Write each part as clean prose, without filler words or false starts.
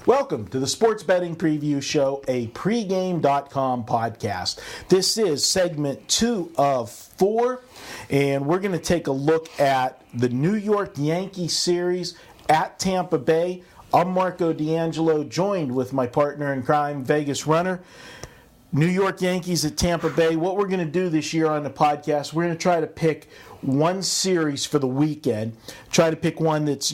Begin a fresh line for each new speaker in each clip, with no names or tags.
Welcome to the Sports Betting Preview Show, a pregame.com podcast. This is segment 2 of 4, and we're going to take a look at the New York Yankees series at Tampa Bay. I'm Marco D'Angelo, joined with my partner in crime, Vegas Runner. New York Yankees at Tampa Bay. What we're going to do this year on the podcast, we're going to try to pick one series for the weekend. Try to pick one that's,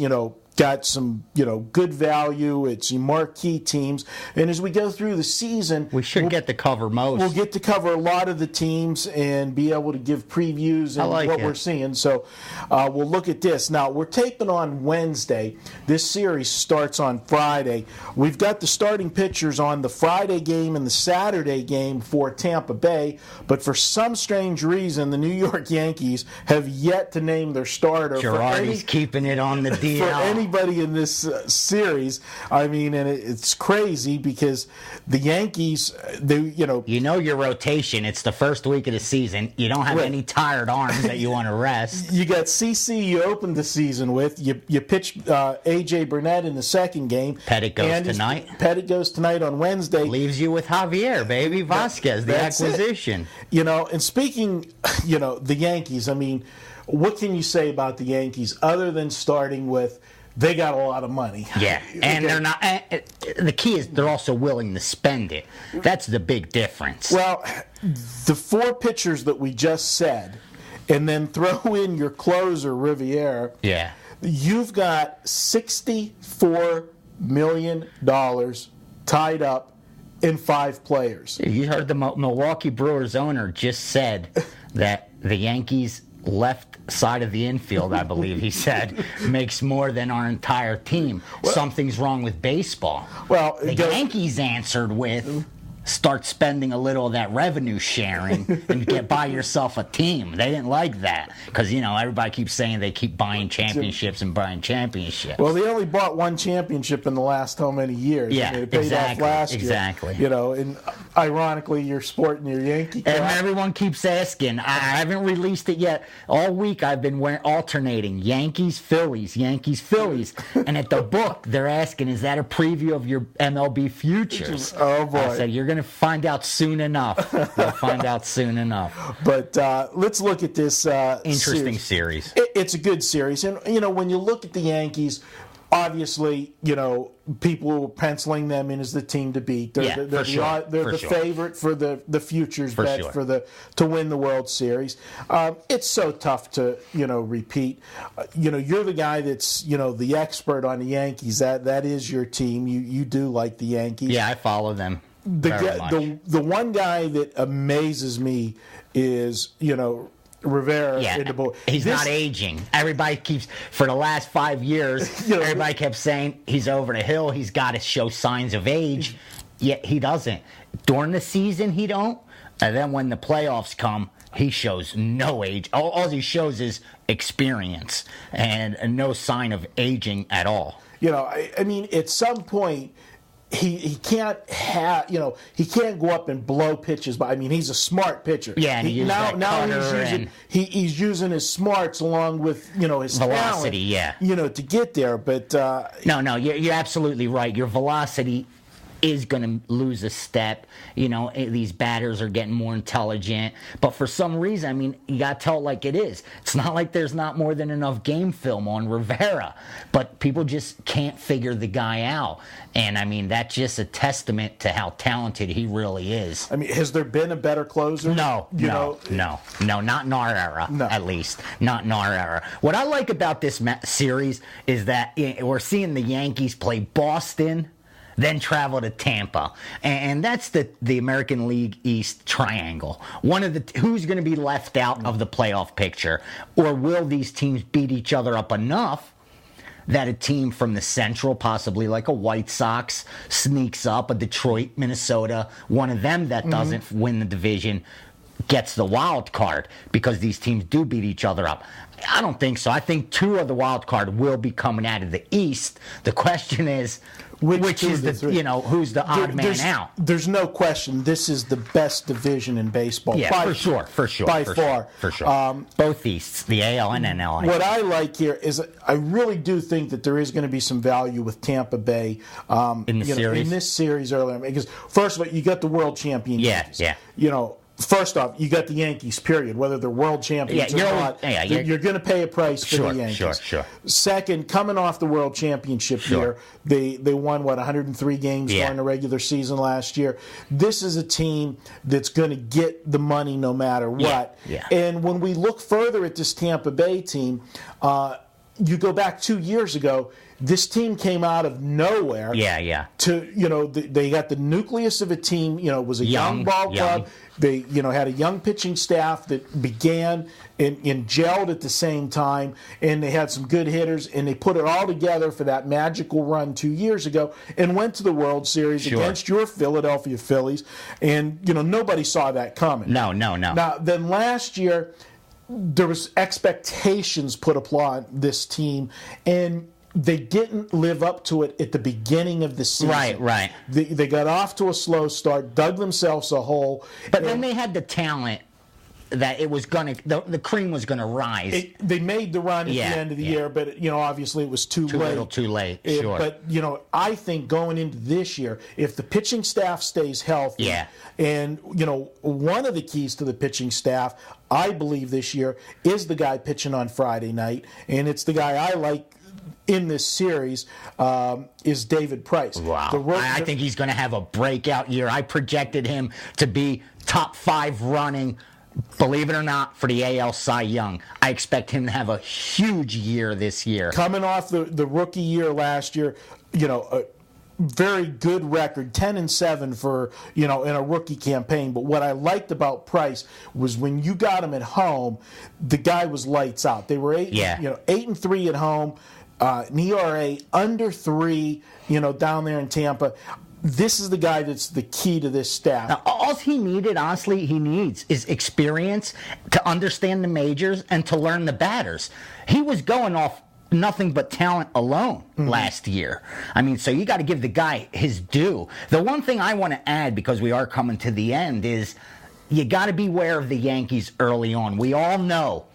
got some, good value. It's marquee teams. And as we go through the season,
we'll get to cover most.
We'll get to cover a lot of the teams and be able to give previews and what we're seeing. So we'll look at this. Now, we're taping on Wednesday. This series starts on Friday. We've got the starting pitchers on the Friday game and the Saturday game for Tampa Bay. But for some strange reason, the New York Yankees have yet to name their starter.
Girardi's keeping it on the DL.
For anybody in this series, and it's crazy because the Yankees,
your rotation. It's the first week of the season. You don't have any tired arms that you want to rest.
You got CC you opened the season with. You pitched A.J. Burnett in the second game.
Pettit goes tonight.
Pettit goes tonight on Wednesday.
Leaves you with Javier, baby. Vasquez, the acquisition.
And speaking, the Yankees, what can you say about the Yankees other than starting with they got a lot of money?
Yeah, and they're not. The key is they're also willing to spend it. That's the big difference.
Well, the 4 pitchers that we just said, and then throw in your closer, Riviera.
Yeah.
You've got $64 million tied up in 5 players.
You heard the Milwaukee Brewers owner just said that the Yankees left side of the infield, I believe he said, makes more than our entire team. Something's wrong with baseball.
Well,
the Yankees answered with, start spending a little of that revenue sharing and buy yourself a team. They didn't like that because, everybody keeps saying they keep buying championships and buying championships.
Well, they only bought 1 championship in the last how many years?
Yeah,
it paid off last year.
Exactly.
And ironically, you're sporting your Yankee cap.
And everyone keeps asking. I haven't released it yet. All week I've been alternating Yankees, Phillies, Yankees, Phillies. And at the book, they're asking, is that a preview of your MLB futures?
Oh, boy.
I said, you're going to find out soon enough. You'll find out soon enough.
But let's look at this
interesting series.
It's a good series. And, when you look at the Yankees, obviously, people were penciling them in as the team to beat. They're the favorite for the futures bet to win the World Series. It's so tough to repeat. You're the guy that's the expert on the Yankees. That is your team. You do like the Yankees.
Yeah, I follow them.
The one guy that amazes me is Rivera.
Yeah, he's not aging. Everybody keeps, for the last 5 years, everybody kept saying he's over the hill. He's got to show signs of age. Yet he doesn't. During the season, he don't. And then when the playoffs come, he shows no age. All he shows is experience and no sign of aging at all.
At some point, he can't he can't go up and blow pitches, but he's a smart pitcher.
Yeah, and
he's using his smarts along with his
velocity.
Talent, to get there. But
no, you're absolutely right. Your velocity is going to lose a step. These batters are getting more intelligent. But for some reason, you got to tell it like it is. It's not like there's not more than enough game film on Rivera. But people just can't figure the guy out. And, that's just a testament to how talented he really is.
Has there been a better closer?
No, not in our era, at least. Not in our era. What I like about this series is that we're seeing the Yankees play Boston, then travel to Tampa. And that's the American League East triangle. Who's going to be left out of the playoff picture? Or will these teams beat each other up enough that a team from the Central, possibly like a White Sox, sneaks up, a Detroit, Minnesota, one of them that doesn't win the division, gets the wild card because these teams do beat each other up. I don't think so. I think 2 of the wild card will be coming out of the East. The question is, which is the who's the odd man out?
There's no question. This is the best division in baseball.
Yeah, for sure.
By far.
Both Easts, the AL and NL.
What I like here is I really do think that there is going to be some value with Tampa Bay
in
this series earlier. Because first of all, you got the world champion Yankees.
Yeah.
First off, you got the Yankees, period. Whether they're world champions or not, you're going to pay a price for the Yankees.
Sure.
Second, coming off the world championship year, they won, 103 games during the regular season last year. This is a team that's going to get the money no matter what.
Yeah.
And when we look further at this Tampa Bay team, you go back 2 years ago, this team came out of nowhere. To they got the nucleus of a team. It was a young ball club. They had a young pitching staff that began and gelled at the same time, and they had some good hitters, and they put it all together for that magical run 2 years ago, and went to the World Series against your Philadelphia Phillies, and nobody saw that coming.
No.
Now then, last year there was expectations put upon this team, and they didn't live up to it at the beginning of the season.
Right.
They got off to a slow start, dug themselves a hole.
But then they had the talent that it was going to, the cream was going to rise.
They made the run at the end of the year, but obviously it was too late.
Little too late, sure.
But I think going into this year, if the pitching staff stays healthy, and one of the keys to the pitching staff, I believe this year, is the guy pitching on Friday night, and it's the guy I like in this series, is David Price.
Wow. I think he's going to have a breakout year. I projected him to be top 5 running, believe it or not, for the AL Cy Young. I expect him to have a huge year this year.
Coming off the rookie year last year, a very good record, 10-7 for, in a rookie campaign. But what I liked about Price was when you got him at home, the guy was lights out. They were 8-3 at home. An ERA under 3, down there in Tampa. This is the guy that's the key to this staff.
Now, all he needs is experience to understand the majors and to learn the batters. He was going off nothing but talent alone last year. I mean, so you got to give the guy his due. The one thing I want to add, because we are coming to the end, is you got to beware of the Yankees early on. We all know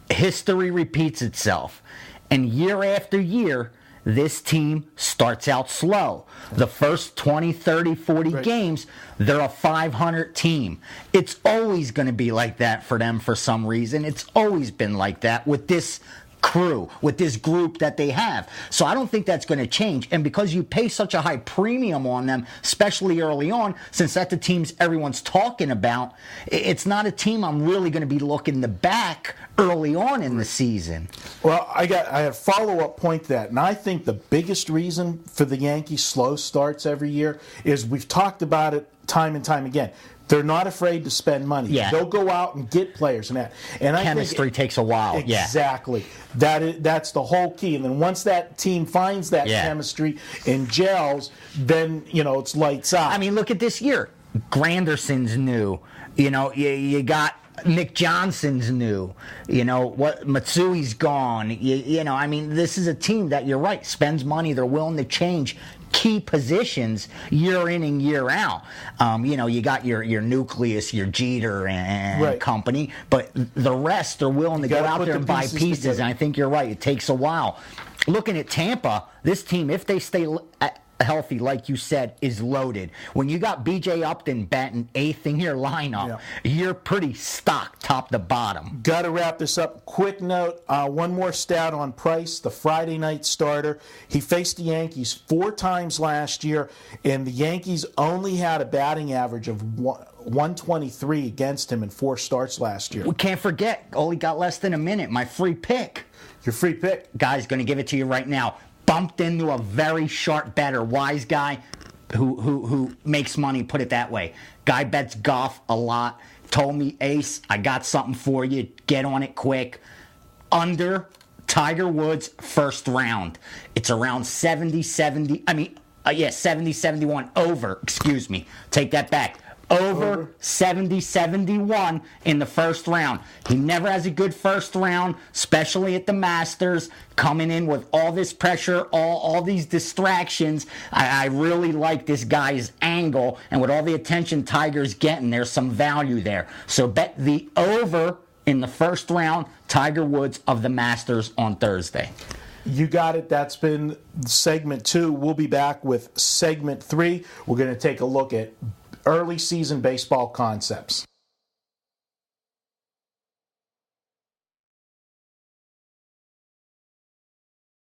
history repeats itself. And year after year, this team starts out slow. The first 20, 30, 40 games, they're a 500 team. It's always going to be like that for them for some reason. It's always been like that with this crew, with this group that they have. So I don't think that's going to change. And because you pay such a high premium on them, especially early on, since that's the teams everyone's talking about, it's not a team I'm really going to be looking to back early on in the season.
Well, I had a follow-up point to that, and I think the biggest reason for the Yankees' slow starts every year is we've talked about it time and time again. They're not afraid to spend money.
Yeah.
They'll go out and get players and that. And
chemistry takes a while.
Exactly. That's the whole key. And then once that team finds that chemistry and gels, then it's lights out.
I mean, look at this year. Granderson's new. You got Nick Johnson's new. Matsui's gone. I mean, this is a team that, you're right, spends money. They're willing to change key positions year in and year out. You got your nucleus, your Jeter and company, but the rest are willing to go out there and buy pieces. And I think you're right. It takes a while. Looking at Tampa, this team, if they stay healthy, like you said, is loaded. When you got B.J. Upton batting 8th in your lineup, you're pretty stocked top to bottom.
Got to wrap this up. Quick note, one more stat on Price, the Friday night starter. He faced the Yankees 4 times last year, and the Yankees only had a batting average of 123 against him in 4 starts last year.
We can't forget, only got less than a minute, my free pick.
Your free pick.
Guy's going to give it to you right now. Bumped into a very sharp better, wise guy who makes money, put it that way. Guy bets golf a lot. Told me, Ace, I got something for you. Get on it quick. Under Tiger Woods' first round. It's around 70, 71. Over, excuse me. Take that back. over 70-71 in the first round. He never has a good first round, especially at the Masters, coming in with all this pressure, all these distractions. I really like this guy's angle, and with all the attention Tiger's getting, there's some value there. So bet the over in the first round, Tiger Woods of the Masters on Thursday.
You got it. That's been segment 2. We'll be back with segment 3. We're going to take a look at early season baseball concepts.